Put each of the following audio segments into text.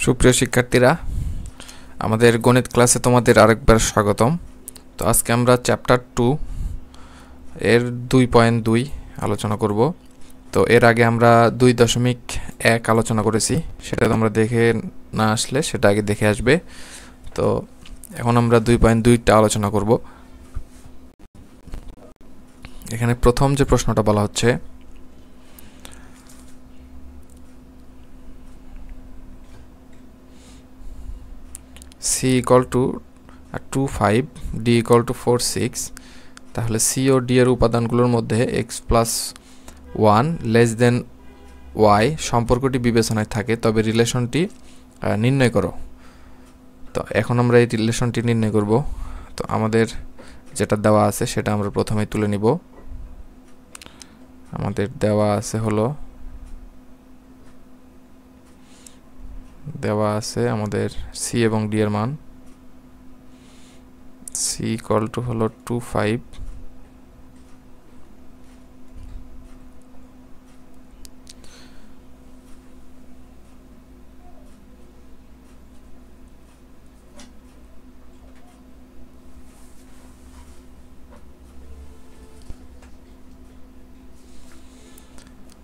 সুপ্রিয় শিক্ষার্থীরা, আমাদের গণিত ক্লাসে তোমাদের আরেকবার স্বাগতম। তো আজকে আমরা চ্যাপ্টার 2 এর 2.2 আলোচনা করব। তো এর আগে আমরা 2.1 আলোচনা করেছি, সেটা তোমরা দেখে না আসলে সেটা আগে দেখে আসবে। তো এখন আমরা 2.2টা আলোচনা করব। এখানে প্রথম যে প্রশ্নটা বলা হচ্ছে, c equal to 2 5 d equal to 4 6, তাহলে c ও d এর উপাদানগুলোর মধ্যে x plus 1 less than y সম্পর্কটি বিবেচনায় থাকে, তবে রিলেশনটি নির্ণয় করো। তো এখন আমরা এই রিলেশনটি নির্ণয় করব। তো আমাদের যেটা দেওয়া আছে সেটা আমরা প্রথমেই তুলে নিব। আমাদের দেওয়া আছে আমাদের c এবং d এর মান। c equal to হলো 2 5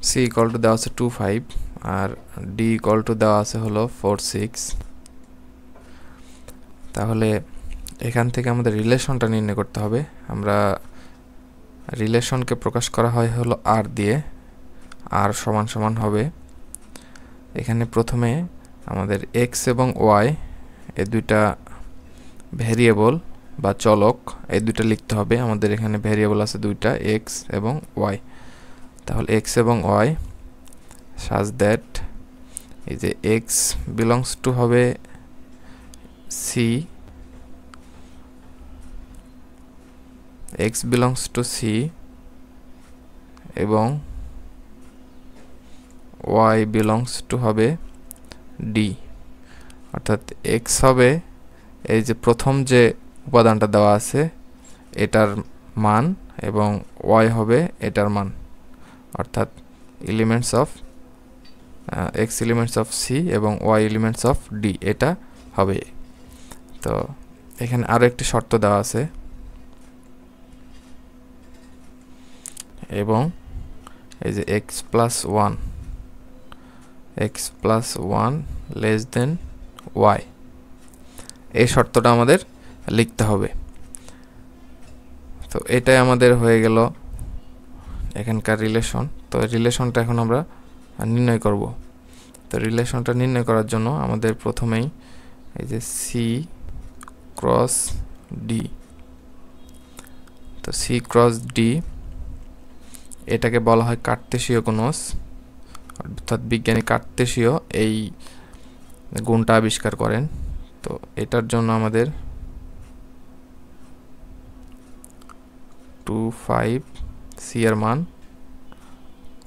c equal to দেওয়া আছে 2 5 আর d equal to দেওয়া আছে হলো 4 6। তাহলে এখান থেকে আমাদের রিলেশনটা নির্ণয় করতে হবে। আমরা রিলেশনকে প্রকাশ করা হয় হলো r দিয়ে। r সমান সমান হবে, এখানে প্রথমে আমাদের x এবং y এই দুইটা ভেরিয়েবল বা চলক, এই দুইটা লিখতে হবে। আমাদের এখানে ভেরিয়েবল আছে দুইটা, x এবং y। তাহলে x এবং y such that এই যে x belongs to হবে c, x belongs to c এবং y belongs to হবে d। অর্থাৎ x হবে এই যে প্রথম যে উপাদানটা দেওয়া আছে এটার মান এবং y হবে এটার মান, অর্থাৎ elements of x elements of c এবং y এলিমেন্টস অফ d এটা হবে। তো এখানে আরো একটি শর্ত দেওয়া আছে, এবং এই যে x plus 1 less than y, এই শর্তটা আমাদের লিখতে হবে। তো এটাই আমাদের হয়ে গেল এখানকার রিলেশন। তো রিলেশনটা এখন আমরা নির্ণয় করব। তো রিলেশনটা নির্ণয় করার জন্য আমাদের প্রথমেই এই যে c ক্রস d, তো c ক্রস d এটাকে বলা হয় কার্তেশীয় কোণস, অর্থাৎ বিজ্ঞানী কার্তেশীয় এই গুণটা আবিষ্কার করেন। তো এটার জন্য আমাদের 2 5 c এর মান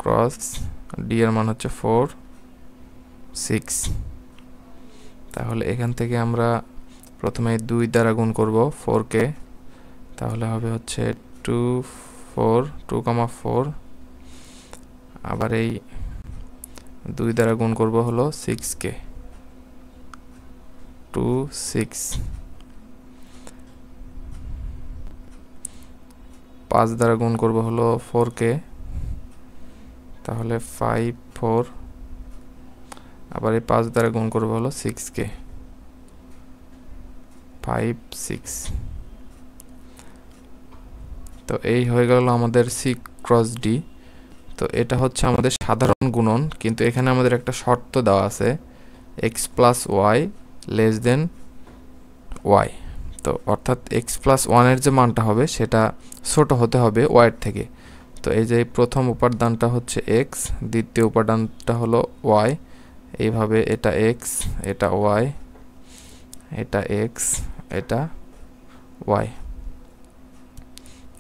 ক্রস d এর মান হচ্ছে 4 6। তাহলে এখান থেকে আমরা প্রথমে 2 দ্বারা গুণ করব 4 কে, তাহলে হবে হচ্ছে 2 4 আবার এই 2 দ্বারা গুণ করব হলো 6 কে, 2 6। 5 দ্বারা গুণ করব হলো 4 কে, তাহলে 5 4, আবার এই 5 দ্বারা গুণ করব হলো 6 কে, 5 6। তো এই হয়ে গেল আমাদের c ক্রস d। তো এটা হচ্ছে আমাদের সাধারণ গুণন, কিন্তু এখানে আমাদের একটা শর্ত দেওয়া আছে, x plus y less than y। তো অর্থাৎ x plus 1 এর যে মানটা হবে সেটা ছোট হতে হবে y এর থেকে। তো এই যে প্রথম উপাদানটা হচ্ছে x, দ্বিতীয় উপাদানটা হলো y, এইভাবে এটা x এটা y, এটা x এটা y,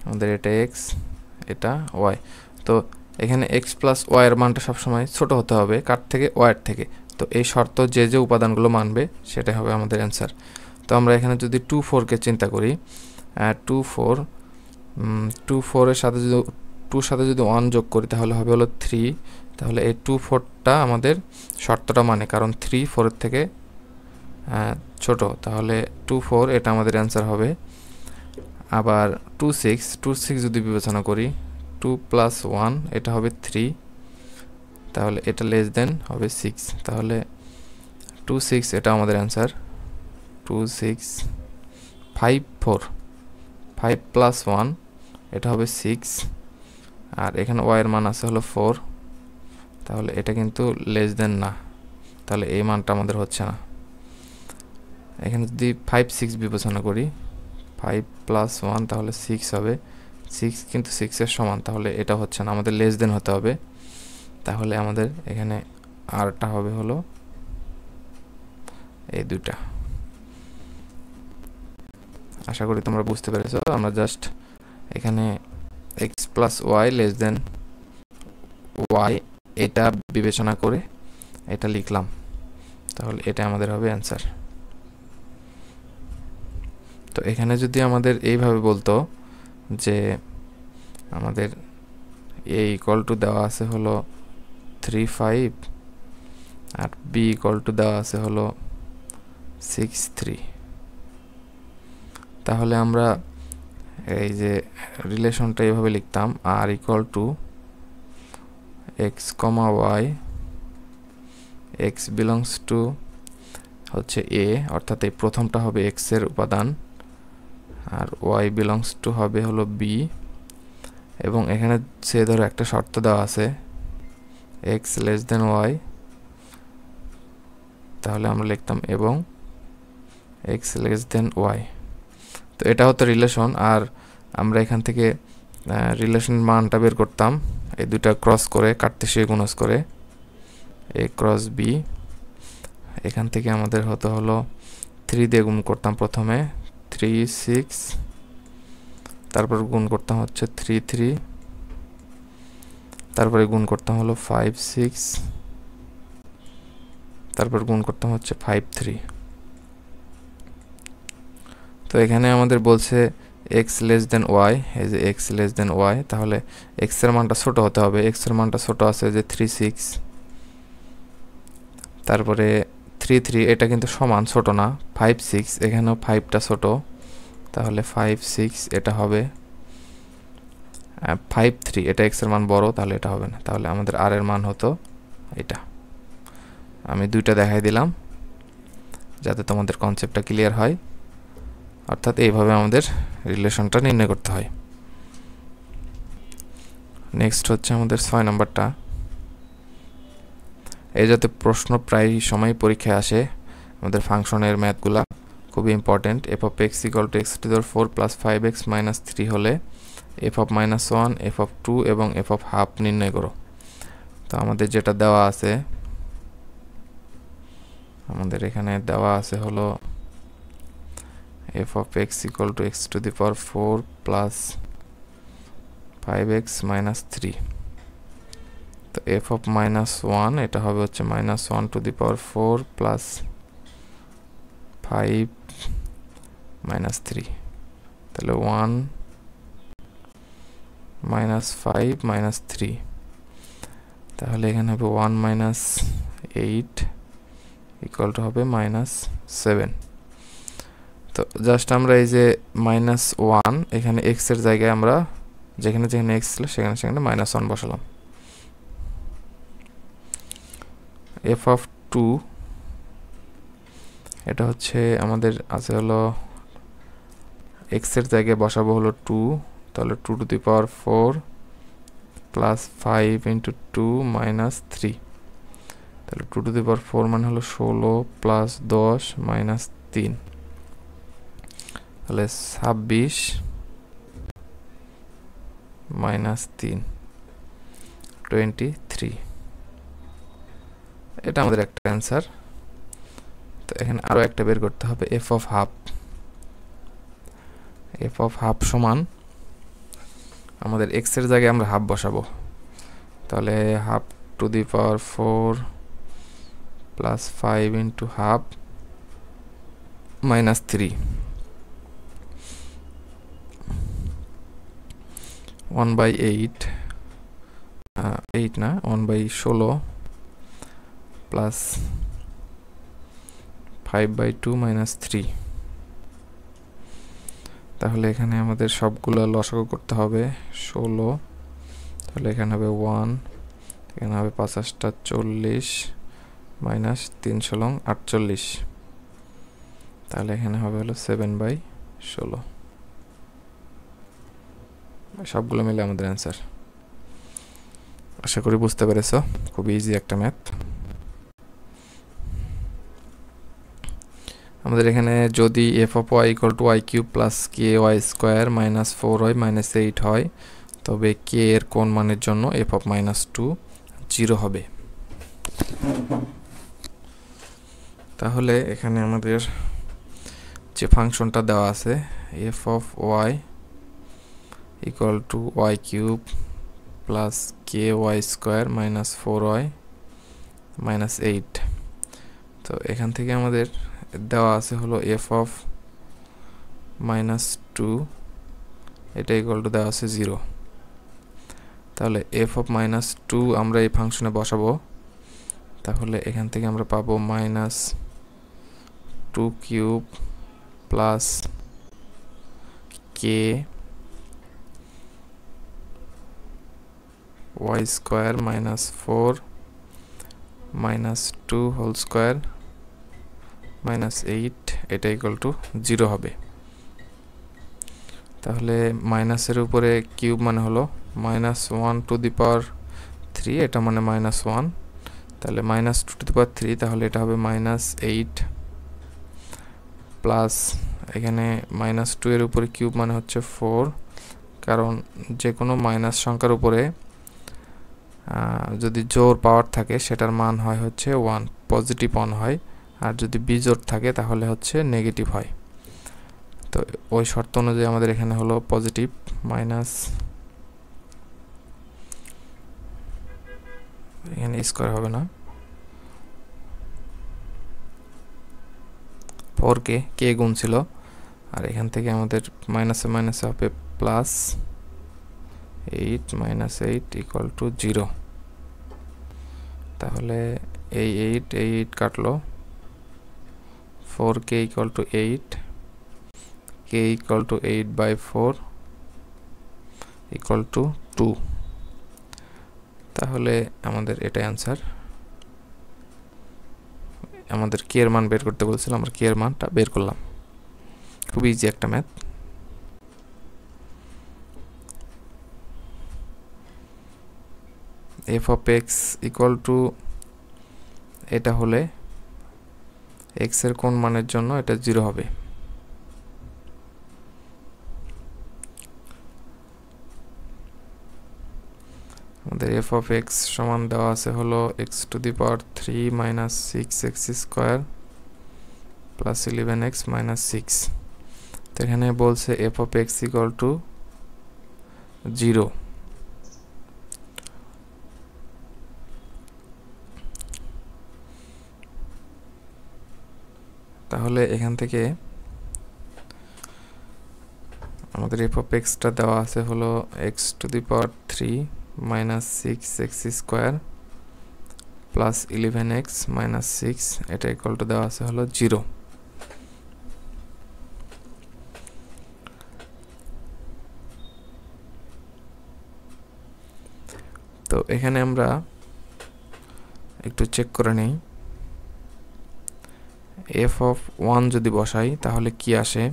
আমাদের এটা x এটা y। তো এখানে x plus y এর মানটা সবসময় ছোট হতে হবে কার থেকে, y এর থেকে। তো এই শর্ত যে যে উপাদানগুলো মানবে সেটাই হবে আমাদের অ্যান্সার। তো আমরা এখানে যদি 2 4 কে চিন্তা করি, 2 4 এর সাথে যদি 2 সাথে যদি 1 যোগ করি তাহলে হবে হলো 3। তাহলে এই 2 4টা আমাদের শর্তটা মানে, কারণ 3 4 এর থেকে ছোট, তাহলে 2 4 এটা আমাদের অ্যান্সার হবে। আবার 2 6 যদি বিবেচনা করি, 2 + 1 এটা হবে 3, তাহলে এটা লেস দেন হবে 6, তাহলে 2 6 এটা আমাদের অ্যান্সার। 2 6 5 4 5 + 1 এটা হবে 6, আর এখানে y এর মান আছে হলো 4, তাহলে এটা কিন্তু লেস দেন না, তাহলে এই মানটা আমাদের হচ্ছে না। এখানে যদি 5 6 বিবেচনা করি, 5 + 1 তাহলে 6 হবে, 6 কিন্তু 6 এর সমান, তাহলে এটা হচ্ছে না, আমাদের লেস দেন হতে হবে। তাহলে আমাদের এখানে আরটা হবে হলো এই দুইটা। আশা করি তোমরা বুঝতে পেরেছো। আমরা জাস্ট এখানে x + y less than y এটা বিবেচনা করে এটা লিখলাম, তাহলে এটা আমাদের হবে অ্যান্সার। তো এখানে যদি আমাদের এইভাবে বলতো যে আমাদের a = দেওয়া আছে হলো 3 5 আর b = দেওয়া আছে হলো 6 3, তাহলে আমরা এই যে রিলেশনটা এইভাবে লিখতাম, r = x, y, x belongs to হচ্ছে a, অর্থাৎ এই প্রথমটা হবে x এর উপাদান, আর y belongs to হবে হলো b, এবং এখানে সে ধরো একটা শর্ত দেওয়া আছে x less than y, তাহলে আমরা লিখতাম এবং x less than y। তো এটা হতো রিলেশন, আর আমরা এখান থেকে রিলেশন মানটা বের করতাম এই দুটা ক্রস করে, কার্তেশীয় গুণজ করে, a × b। এখান থেকে আমাদের হতো হলো 3 দিয়ে গুণ করতাম প্রথমে, 3 6, তারপর গুণ করতাম হচ্ছে 3 3, তারপরে গুণ করতাম হলো 5 6, তারপর গুণ করতাম হচ্ছে 5 3। তো এখানে আমাদের বলছে x less than y, এই যে x less than y, তাহলে x এর মানটা ছোট হতে হবে। x এর মানটা ছোট আছে যে 3 6, তারপরে 3 3 এটা কিন্তু সমান, ছোট না। 5 6 এখানেও 5টা ছোট, তাহলে 5 6 এটা হবে। 5 3 এটা x এর মান বড়, তাহলে এটা হবে না, তাহলে আমাদের r এর মান হতো এটা। আমি দুইটা দেখাই দিলাম যাতে তোমাদের কনসেপ্টটা ক্লিয়ার হয়, অর্থাৎ এইভাবে আমাদের রিলেশনটা নির্ণয় করতে হয়। নেক্সট হচ্ছে আমাদের 6 নাম্বারটা। এই যাতে প্রশ্ন প্রায় সময় পরীক্ষায় আসে, আমাদের ফাংশনের ম্যাথগুলা খুবই ইম্পর্টেন্ট। f(x = x⁴ + 5x - 3 হলে f(−1), f(2) এবং f(½ নির্ণয় করো। তো আমাদের যেটা দেওয়া আছে, আমাদের এখানে দেওয়া আছে হলো f(x = x⁴ + 5x - 3। তো f(−1) এটা হবে হচ্ছে -1⁴ + 5 - 3, তাহলে 1 - 5 - 3, তাহলে এখানে হবে 1 - 8 = হবে -7। তো জাস্ট আমরা এই যে -1 এখানে x এর জায়গায় আমরা যেখানে যেখানে x ছিল সেখানে সেখানে -1 বসালাম। f(2) এটা হচ্ছে আমাদের আছে হলো x এর জায়গায় বসাবো হলো 2, তাহলে 2⁴ + 5 × 2 - 3, তাহলে 2⁴ মানে হলো 16 + 10 - 3, তাহলে 26 - 3 23। এটা আমাদের একটা অ্যান্সার। তো এখানে আরো একটা বের করতে হবে f(½ সমান আমাদের x এর জায়গায় আমরা হাফ বসাবো, তাহলে ½ + 5 × ½ - 3, 1/8 8 না 1/16 + 5/2 - 3। তাহলে এখানে আমাদের সবগুলো লসাগু করতে হবে 16। তাহলে এখানে হবে 1, এখানে হবে 5 × 40 মাইনাস 3 × 48। তাহলে এখানে হবে হলো 7/16। সবগুলো মিলে আমাদের অ্যান্সার। আশা করি বুঝতে পেরেছো, খুব ইজি একটা ম্যাথ। আমাদের এখানে যদি f(y) = y³ + ky² - 4y - 8 হয়, তবে k এর কোন মানের জন্য f(-2) 0 হবে। তাহলে এখানে আমাদের যে ফাংশনটা দেওয়া আছে f(y) = y³ + ky² - 4y - 8। তো এখান থেকে আমাদের দেওয়া আছে হলো f(-2), এটা = দেওয়া আছে 0। তাহলে f(-2) আমরা এই ফাংশনে বসাবো। তাহলে এখান থেকে আমরা পাবো -2³ plus k y² - 4 - 2 whole square -8, এটা = 0 হবে। তাহলে মাইনাসের উপরে কিউব মানে হলো -1^3, এটা মানে -1, তাহলে -2^3, তাহলে এটা হবে -8 প্লাস এখানে -2 এর উপরে কিউব মানে হচ্ছে 4, কারণ যে কোনো মাইনাস সংখ্যার উপরে যদি জোড় পাওয়ার থাকে সেটার মান হয় হচ্ছে 1, পজিটিভ 1 হয়, আর যদি বিজোড় থাকে তাহলে হচ্ছে নেগেটিভ হয়। তো ওই শর্ত অনুযায়ী আমাদের এখানে হলো পজিটিভ মাইনাস, এখানে স্কয়ার হবে না, 4k গুণ ছিল, আর এখান থেকে আমাদের মাইনাসে মাইনাসে হবে প্লাস 8 - 8 = 0। তাহলে এই 8 কাটলো, 4k = 8, k = 8/4 = 2। তাহলে আমাদের এটা অ্যান্সার। আমাদের k এর মান বের করতে বলছিল, আমরা k এর মানটা বের করলাম। খুব ইজি একটা ম্যাথ। f(x) এটা হলে x এর কোন মানের জন্য এটা 0 হবে। আমাদের f(x) সমান দেওয়া আছে হলো x⁴ - 6x² + 11x - 6। তো এখানে বলছে f(x) = 0। তাহলে এখান থেকে আমাদের f(x)টা দেওয়া আছে হলো x⁴ - 6x² + 11x - 6, এটা = দেওয়া আছে হলো 0। তো এখানে আমরা একটু চেক করে নেই, f(1) যদি বসাই তাহলে কি আসে।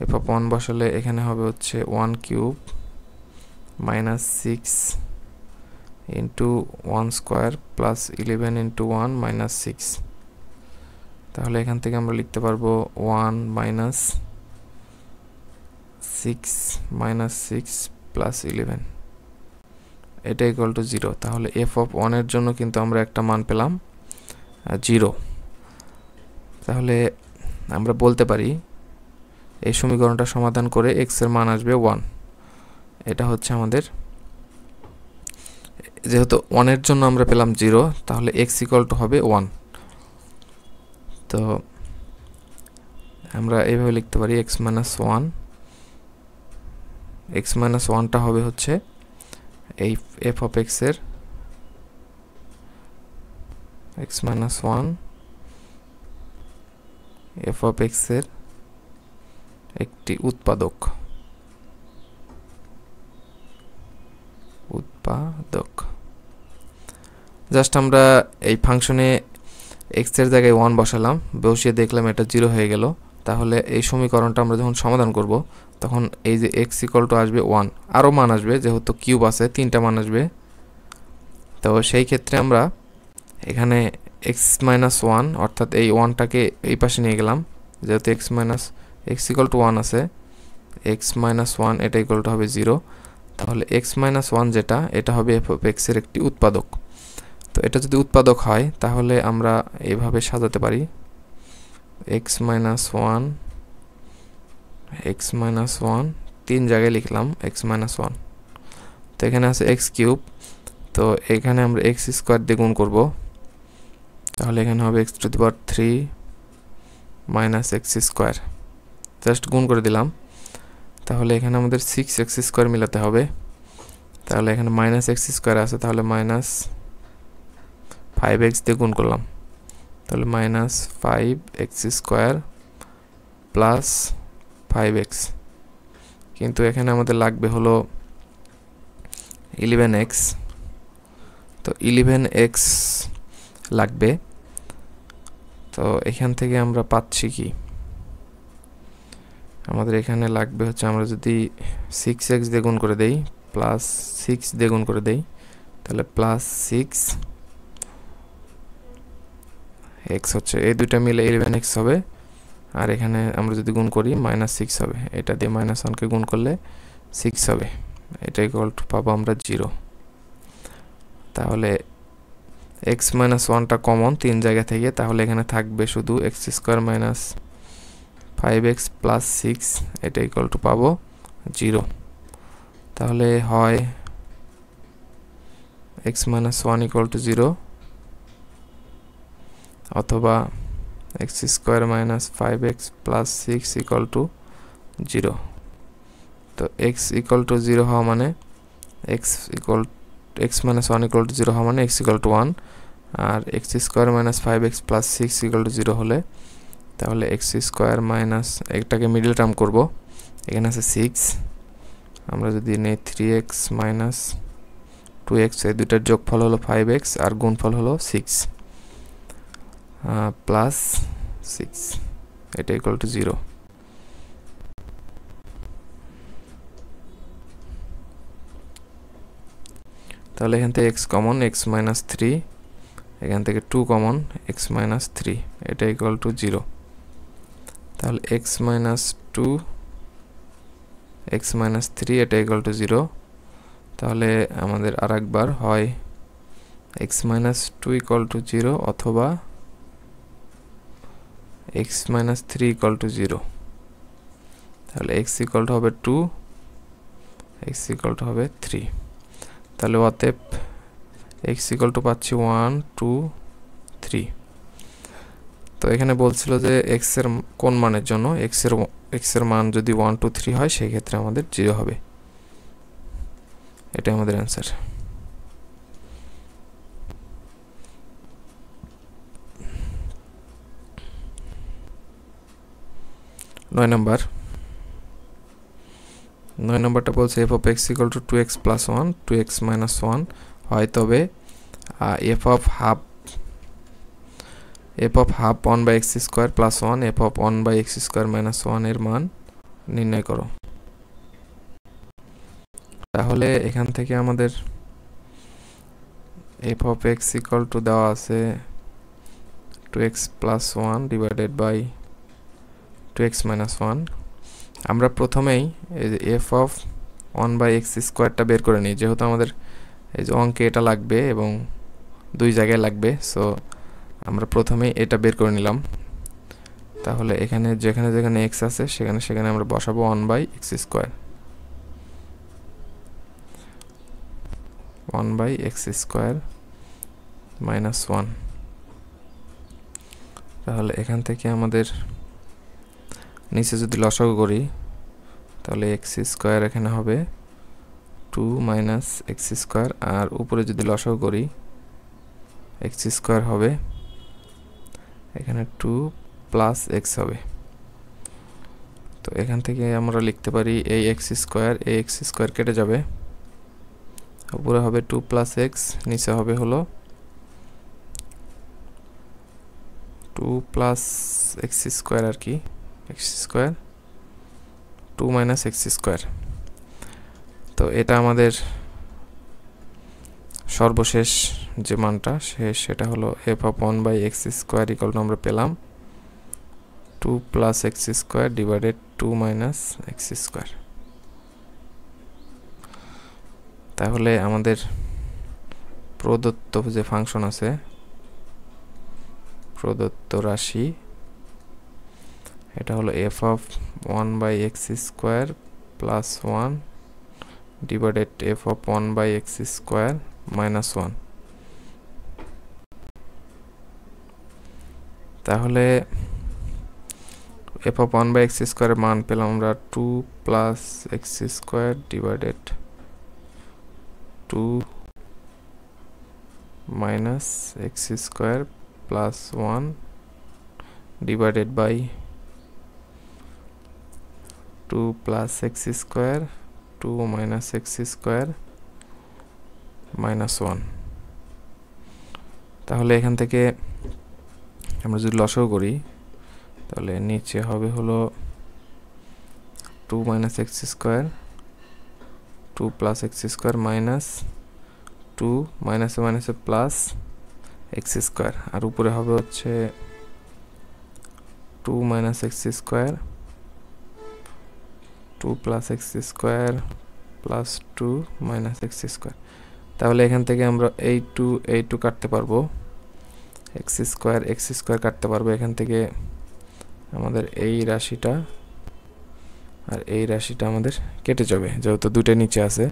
f(1) বসালে এখানে হবে হচ্ছে 1³ - 6 × 1² + 11 × 1 - 6। তাহলে এখান থেকে আমরা লিখতে পারবো 1 - 6 - 6 + 11, এটা = 0। তাহলে f(1) এর জন্য কিন্তু আমরা একটা মান পেলাম 0। তাহলে আমরা বলতে পারি এই সমীকরণটা সমাধান করে x এর মান আসবে 1। এটা হচ্ছে আমাদের, যেহেতু 1 এর জন্য আমরা পেলাম 0, তাহলে x = হবে 1। তো আমরা এইভাবে লিখতে পারি x - 1, x - 1টা হবে হচ্ছে এই f(x) এর x - 1 এফ অফ এক্স এর একটি উৎপাদক। জাস্ট আমরা এই ফাংশনে এক্স এর জায়গায় 1 বসালাম, বসিয়ে দেখলাম এটা 0 হয়ে গেল। তাহলে এই সমীকরণটা আমরা যখন সমাধান করব তখন এই যে এক্স ইকুয়াল টু আসবে 1, আরও মান আসবে যেহেতু কিউব আছে 3টা মান আসবে। তো সেই ক্ষেত্রে আমরা এখানে এক্স মাইনাস 1 অর্থাৎ এই 1টাকে এই পাশে নিয়ে গেলাম, যেহেতু এক্স ইকুয়াল টু 1 আছে, এক্স মাইনাস 1 এটা ইকুয়াল টু হবে 0। তাহলে এক্স মাইনাস 1 যেটা, এটা হবে এফ অফ এক্স এর একটি উৎপাদক। তো এটা যদি উৎপাদক হয় তাহলে আমরা এইভাবে সাজাতে পারি, এক্স মাইনাস 1 তিন জায়গায় লিখলাম এক্স মাইনাস 1। তো এখানে আছে এক্স কিউব, তো এখানে আমরা এক্স স্কোয়ার দিয়ে গুণ করব, তাহলে এখানে হবে x to the power 3 minus x square. Just গুণ করে দিলাম। তাহলে এখানে আমাদের 6 এক্স স্কোয়ার মিলাতে হবে। তাহলে এখানে মাইনাস এক্স স্কোয়ার আছে, তাহলে মাইনাস 5x দিয়ে গুণ করলাম, তাহলে minus 5x square plus 5x। কিন্তু এখানে আমাদের লাগবে হলো 11x, তো 11x লাগবে। তো এখান থেকে আমরা পাচ্ছি কি, আমাদের এখানে লাগবে হচ্ছে, আমরা যদি 6x দিয়ে গুণ করে দেই প্লাস 6 দিয়ে গুণ করে দেই, তাহলে প্লাস 6x হচ্ছে, এই দুইটা মিলে 11x হবে। আর এখানে আমরা যদি গুণ করি মাইনাস 6 হবে, এটা দিয়ে মাইনাস 1কে গুণ করলে 6 হবে, এটা ইকুয়াল টু পাবো আমরা 0। তাহলে x মাইনাস 1টা কমন 3 জায়গা থেকে, তাহলে এখানে থাকবে শুধু x square minus 5x plus 6, এটা ইকুয়াল টু পাবো 0। তাহলে হয় x মাইনাস 1 ইকুয়াল টু 0 অথবা x square minus 5x plus 6 equal to 0। তো x ইকুয়াল টু 0 হওয়া মানে x মাইনাস 1 ইকুয়াল টু 0 হওয়া মানে x ইকুয়াল টু 1, আর x square minus 5x plus 6 equal to 0 হলে তাহলে x স্কোয়ার মাইনাস, একটাকে মিডল টার্ম করব, এখানে আছে 6, আমরা যদি নেই 3x মাইনাস 2x, এই দুইটার যোগফল হলো 5x আর গুণফল হলো 6 প্লাস 6, এটা ইকুয়াল টু 0। তাহলে এখান থেকে x কমন, x মাইনাস 3, এখান থেকে 2 কমন, x মাইনাস 3, এটা ইকুয়াল টু 0। তাহলে x মাইনাস 2 x মাইনাস 3 এটা ইকুয়াল টু 0। তাহলে আমাদের আরেকবার হয় x মাইনাস 2 ইকুয়াল টু 0 অথবা x মাইনাস 3 ইকুয়াল টু 0। তাহলে x ইকুয়াল টু হবে 2, x ইকুয়াল টু হবে 3। তাহলে অতএব x ইকুয়াল টু পাচ্ছি 1 2 3। তো এখানে বলছিল যে x এর কোন মানের জন্য, x এর মান যদি 1 2 3 হয় সেই ক্ষেত্রে আমাদের 0 হবে। এটা আমাদের অ্যান্সার। 9 নম্বরটা বলছে f of x equal to 2x plus 1 2x minus 1 হয়, তবে f of half 1 by x square plus 1 f of 1 by x square minus 1 এর মান নির্ণয় করো। তাহলে এখান থেকে আমাদের f of x equal to দেওয়া আছে 2x plus 1 divided by 2x minus 1। আমরা প্রথমেই এই যে f of 1 by x স্কোয়ারটা বের করে নিই, যেহেতু আমাদের এই যে অঙ্কে এটা লাগবে এবং দুই জায়গায় লাগবে, সো আমরা প্রথমেই এটা বের করে নিলাম। তাহলে এখানে যেখানে যেখানে x আছে সেখানে সেখানে আমরা বসাবো 1 by x square, 1 by x square minus 1। তাহলে এখান থেকে আমাদের নিচে যদি লসাগু করি তাহলে x স্কোয়ার এখানে হবে 2 মাইনাস x স্কোয়ার, আর উপরে যদি লসাগু করি x স্কোয়ার হবে এখানে 2 প্লাস এক্স হবে। তো এখান থেকে আমরা লিখতে পারি এই এক্স স্কোয়ার কেটে যাবে, উপরে হবে 2 প্লাস এক্স, নিচে হবে হলো 2 প্লাস এক্স স্কোয়ার আর কি, x square 2 minus x square. তো এটা আমাদের সর্বশেষ যে মানটা সেটা হলো f of 1 by x square equal to আমরা পেলাম 2 plus x square divided 2 minus x square. তাহলে আমাদের প্রদত্ত যে ফাংশন আছে, প্রদত্ত রাশি, এটা হলো f of 1 by x square plus 1 divided f of 1 by x square minus 1। তাহলে এফ অফ 1 বাই এক্স স্কোয়ারের মান পেলাম আমরা 2 plus x square divided 2 minus x square plus 1 divided by 2 plus x square 2 minus x square minus 1। তাহলে এখান থেকে আমরা যদি লসাগু করি তাহলে নিচে হবে হলো 2 minus x square 2 plus x square minus 2 মাইনাসে মাইনাসে প্লাস এক্স স্কোয়ার, আর উপরে হবে হচ্ছে 2 minus x square 2 plus x square plus 2 minus x square. তাহলে এখান থেকে আমরা এই টু কাটতে পারবো, এক্স স্কোয়ার কাটতে পারবো। এখান থেকে আমাদের এই রাশিটা আর এই রাশিটা আমাদের কেটে যাবে, যেহেতু দুটো নিচে আছে।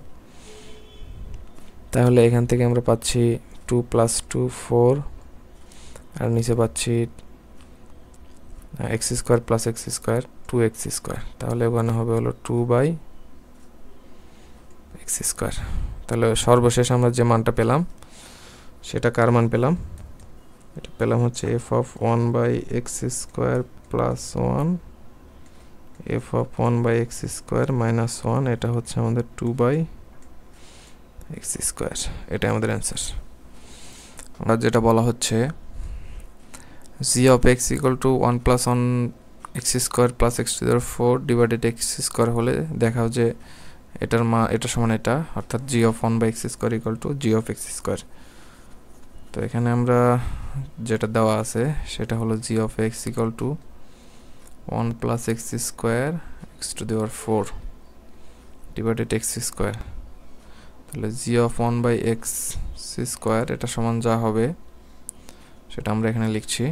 তাহলে এখান থেকে আমরা পাচ্ছি 2 প্লাস 2 4, আর নিচে পাচ্ছি x square plus x square 2 x square. তাহলে ওখানে হবে হলো 2 বাই এক্স স্কোয়ার। তাহলে সর্বশেষ আমরা যে মানটা পেলাম সেটা কার মান পেলাম? এটা পেলাম হচ্ছে f of 1 by x square plus 1 f of 1 by x square minus 1, এটা হচ্ছে আমাদের 2 বাই এক্স স্কোয়ার। এটা আমাদের অ্যান্সার। আমরা যেটা বলা হচ্ছে g of x equal to 1 plus 1 x square plus x to the power 4 divided x square হলে দেখাও যে এটা সমান এটা, অর্থাৎ g of 1 by x square equal to g of x square. তো এখানে আমরা যেটা দেওয়া আছে সেটা হলো g of x equal to 1 plus x square x to the power 4 divided x square. তাহলে g of 1 by x square এটা সমান যা হবে সেটা আমরা এখানে লিখছি।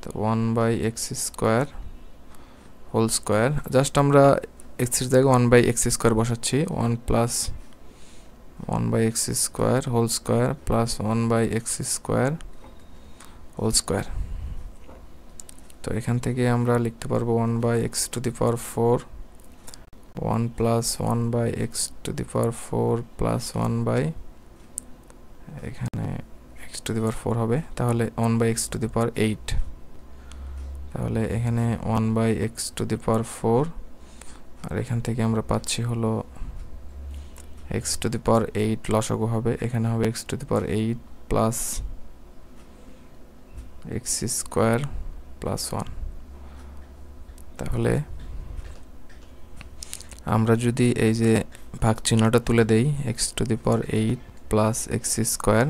তো 1 by x square whole square, just আমরা এক্সের জায়গায় 1 বাই এক্স স্কোয়ার বসাচ্ছি, 1 plus 1 by x square whole square plus 1 by x square whole square. তো এখান থেকে আমরা লিখতে পারবো 1 by x to the power 4 1 plus 1 by x to the power 4 প্লাস 1 বাই এখানে এক্স টু দি পাওয়ার 4 হবে, তাহলে 1 by x to the power 8। তাহলে এখানে 1 by x to the power 4, আর এখান থেকে আমরা পাচ্ছি হলো এক্স টু দি পাওয়ার 8 লসাগু হবে, এখানে হবে x to the power 8 plus x square plus 1। তাহলে আমরা যদি এই যে ভাগ চিহ্নটা তুলে দেই, x to the power 8 plus x square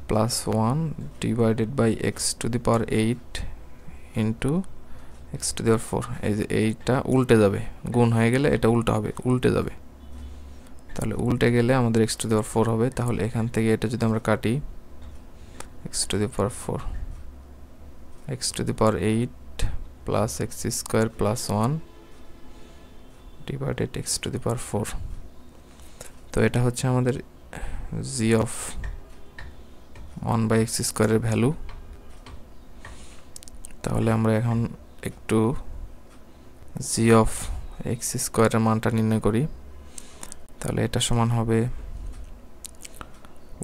plus 1 divided by x to the power 8 into x to the power 4, এই যে এইটা উল্টে যাবে, গুণ হয়ে গেলে এটা উল্টা হবে, উল্টে যাবে। তাহলে উল্টে গেলে আমাদের এক্স টু দি পাওয়ার 4 হবে। তাহলে এখান থেকে এটা যদি আমরা কাটি, x to the power 4 x to the power 8 plus x square plus 1 divided x to the power 4। তো এটা হচ্ছে আমাদের জি অফ 1 বাই এক্স স্কোয়ারের ভ্যালু। তাহলে আমরা এখন একটু জি অফ এক্স স্কোয়ারের মানটা নির্ণয় করি। তাহলে এটা সমান হবে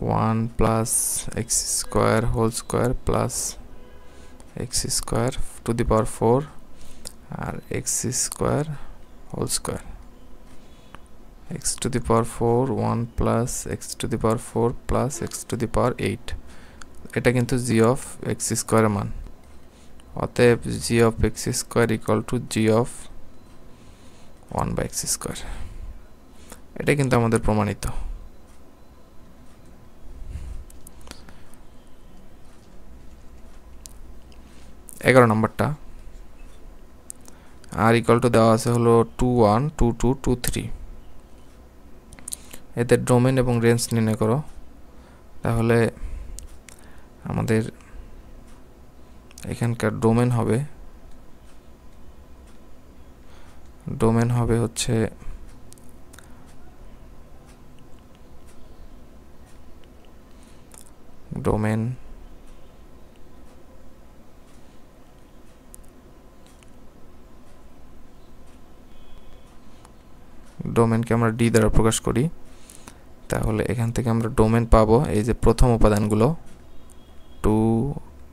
1 plus x square whole square plus x square to the power 4 আর x square whole square, x to the power 4 1 plus x to the power 4 plus x to the power 8, এটা কিন্তু g of x স্কোয়ারের মান। অতএব g of x square equal two g of 1 by x square. এটা কিন্তু আমাদের প্রমাণিত। এগারো নম্বরটা আর ইকুয়াল টু দেওয়া আছে হলো 2 1 2 2 2 3, এদের ডোমেন এবং রেঞ্জ নির্ণয় করো। তাহলে আমাদের এখানকার ডোমেন হবে হচ্ছে ডোমেনকে আমরা ডি দ্বারা প্রকাশ করি। তাহলে এখান থেকে আমরা ডোমেন পাবো এই যে প্রথম উপাদানগুলো 2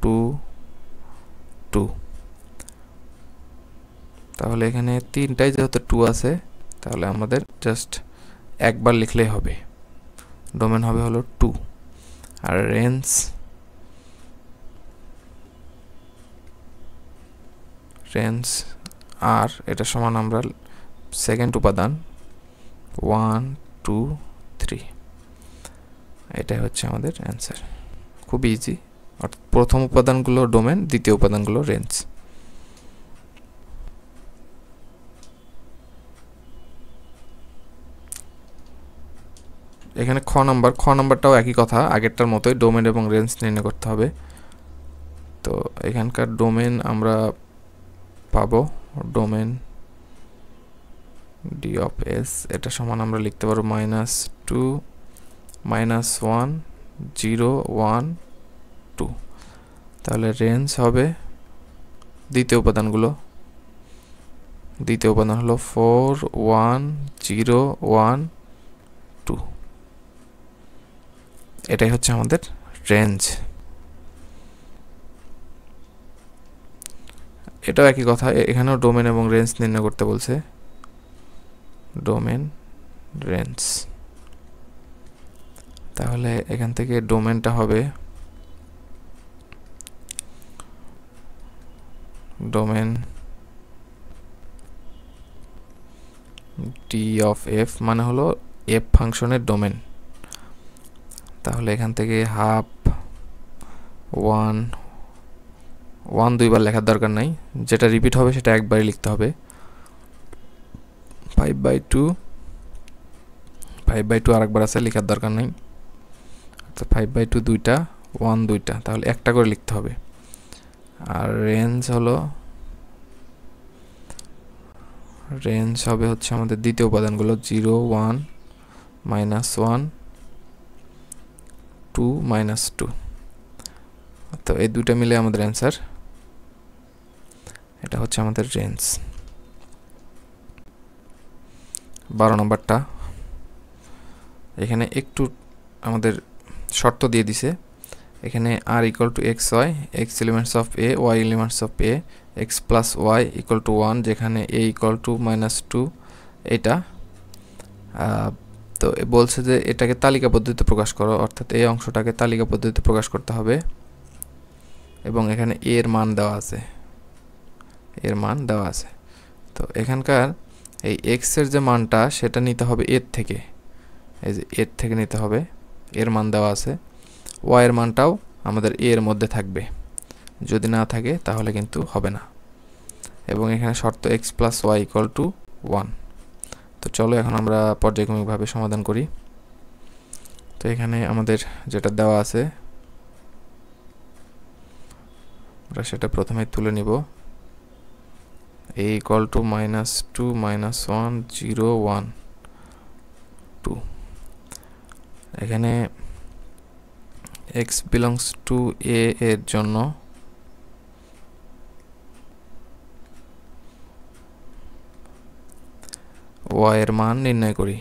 2 2। তাহলে এখানে তিনটাই যেহেতু 2 আছে, তাহলে আমাদের জাস্ট একবার লিখলেই হবে। ডোমেন হবে হলো 2 আর রেঞ্জ আর এটা সমান আমরা সেকেন্ড উপাদান 1 2 3, এটাই হচ্ছে আমাদের অ্যান্সার। খুব ইজি, অর্থাৎ প্রথম উপাদানগুলো ডোমেন, দ্বিতীয় উপাদানগুলো রেঞ্জ। এখানে খ নাম্বারটাও একই কথা, আগেরটার মতোই ডোমেন এবং রেঞ্জ নির্ণয় করতে হবে। তো এখানকার ডোমেন আমরা পাবো ডোমেন ডি অফ এস, এটা সমান আমরা লিখতে পারবো -2 -1 0 1 2। তাহলে রেঞ্জ হবে দ্বিতীয় উপাদান হলো 4 1 0 1 2, এটাই হচ্ছে আমাদের রেঞ্জ। এটাও একই কথা, এখানেও ডোমেন এবং রেঞ্জ নির্ণয় করতে বলছে। ডোমেন রেঞ্জ, তাহলে এখান থেকে ডোমেনটা হবে ডোমেন ডি অফ এফ, মানে হলো এফ ফাংশনের ডোমেন। তাহলে এখান থেকে হাফ 1 1 দুইবার লেখার দরকার নাই, যেটা রিপিট হবে সেটা একবারই লিখতে হবে। 5/2 আরেকবার আছে, লেখার দরকার নাই। তো 5/2 দুইটা, 1 দুইটা, তাহলে একটা করে লিখতে হবে। আর রেঞ্জ হবে হচ্ছে আমাদের দ্বিতীয় উপাদানগুলো 0 1 -1 2 -2। তো এই দুইটা মিলে আমাদের অ্যান্সার, এটা হচ্ছে আমাদের রেঞ্জ। 12 নম্বরটা এখানে একটু আমাদের শর্ত দিয়ে দিছে। এখানে r equal to x y, x elements of A, y elements of A, x plus y equal to 1, যেখানে এ ইকুয়াল টু -2, এটা তো বলছে যে এটাকে তালিকা পদ্ধতিতে প্রকাশ করো, অর্থাৎ এই অংশটাকে তালিকা পদ্ধতিতে প্রকাশ করতে হবে। এবং এখানে এর মান দেওয়া আছে, তো এখানকার এই এক্স এর যে মানটা সেটা নিতে হবে এর থেকে, এই যে এর থেকে নিতে হবে, এর মান দেওয়া আছে। ওয়াই এর মানটাও আমাদের এর মধ্যে থাকবে, যদি না থাকে তাহলে কিন্তু হবে না। এবং এখানে শর্ত x plus y equal to 1। তো চলো এখন আমরা পর্যায়ক্রমিকভাবে সমাধান করি। তো এখানে আমাদের যেটা দেওয়া আছে আমরা সেটা প্রথমে তুলে নিব। a equal to -2 -1 0 1 2। এখানে x belongs to a এর জন্য y এর মান নির্ণয় করি।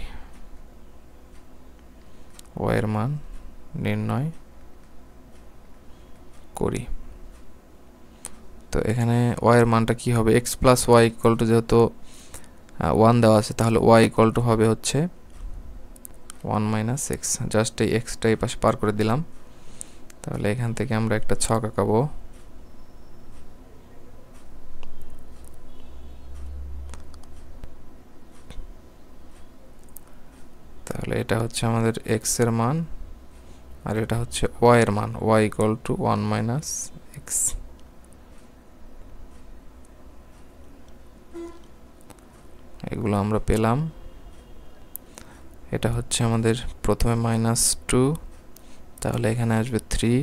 y এর মান নির্ণয় করি। তো এখানে y এর মানটা কি হবে, x plus y equal to, যেহেতু 1 দেওয়া আছে তাহলে y ইকুয়াল টু হবে হচ্ছে 1 মাইনাস এক্স। জাস্ট এই এক্সটা এই পাশে পার করে দিলাম। তাহলে এখান থেকে আমরা একটা ছক আঁকাবো। তাহলে এটা হচ্ছে আমাদের এক্স এর মান, আর এটা হচ্ছে y এর মান, y equal to 1 minus x. এগুলো আমরা পেলাম। এটা হচ্ছে আমাদের প্রথমে -2, তাহলে এখানে আসবে 3,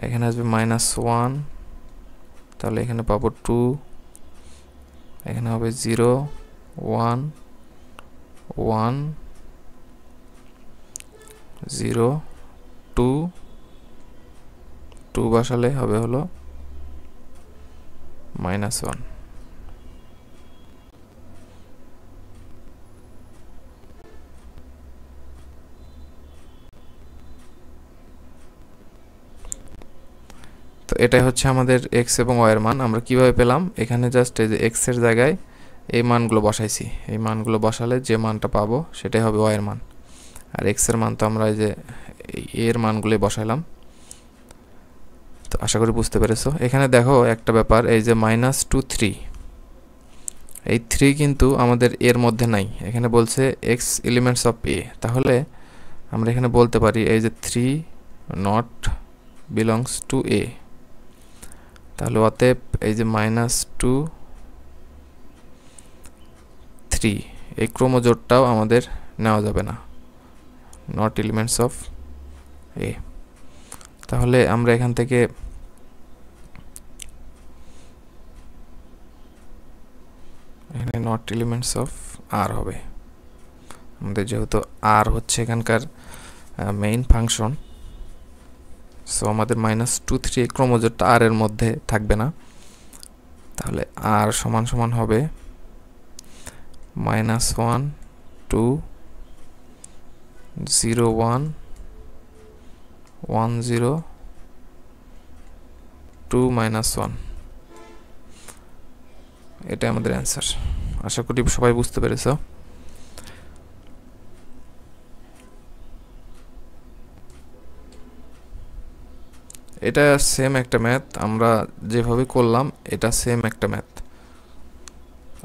এখানে আসবে -1, তাহলে এখানে পাবো 2, এখানে হবে 0 1 1 0 2 2 বসালে হবে হলো -1। তো এটাই হচ্ছে আমাদের x এবং y এর মান। আমরা কিভাবে পেলাম, এখানে জাস্ট এই যে x এর জায়গায় এই মানগুলো বসাইছি, এই মানগুলো বসালে যে মানটা পাবো সেটাই হবে y এর মান। আর x এর মান তো আমরা এই যে এর মানগুলোই বসাইলাম। তো আশা করি বুঝতে পেরেছো। এখানে দেখো একটা ব্যাপার, এই যে -2 3, এই 3 কিন্তু আমাদের এর মধ্যে নাই, এখানে বলছে x এলিমেন্টস অফ a। তাহলে আমরা এখানে বলতে পারি এই যে 3 নট বিলংস টু a। তাহলে অতএব এই যে -2 3 এই ক্রোমোজোটটাও আমাদের নেওয়া যাবে না, নট এলিমেন্টস অফ এ। তাহলে আমরা এখান থেকে এখানে নট এলিমেন্টস অফ আর হবে আমাদের, যেহেতু আর হচ্ছে এখানকার মেইন ফাংশন। সো আমাদের -2 3 ক্রোমোজোটটা আর এর মধ্যে থাকবে না। তাহলে আর সমান সমান হবে -1 2 0 1 1 0 2 -1। এটা আমাদের অ্যান্সার। আশা করি সবাই বুঝতে পেরেছো। এটা সেম একটা ম্যাথ, আমরা যেভাবে করলাম এটা সেম একটা ম্যাথ,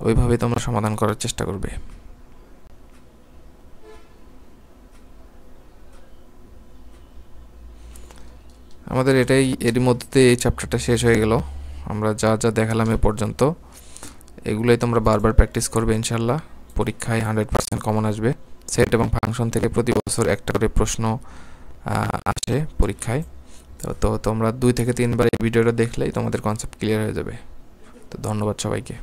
ওইভাবে তোমরা সমাধান করার চেষ্টা করবে। আমাদের এটাই, এরই মধ্যে এই চ্যাপ্টারটা শেষ হয়ে গেল। আমরা যা যা দেখালাম এ পর্যন্ত এগুলোই তোমরা বারবার প্র্যাকটিস করবে, ইনশাল্লাহ পরীক্ষায় 100% কমন আসবে। সেট এবং ফাংশন থেকে প্রতি বছর একটা করে প্রশ্ন আসে পরীক্ষায়। তো তোমরা 2 থেকে 3 বার এই ভিডিওটা দেখলেই তোমাদের কনসেপ্ট ক্লিয়ার হয়ে যাবে। তো ধন্যবাদ সবাইকে।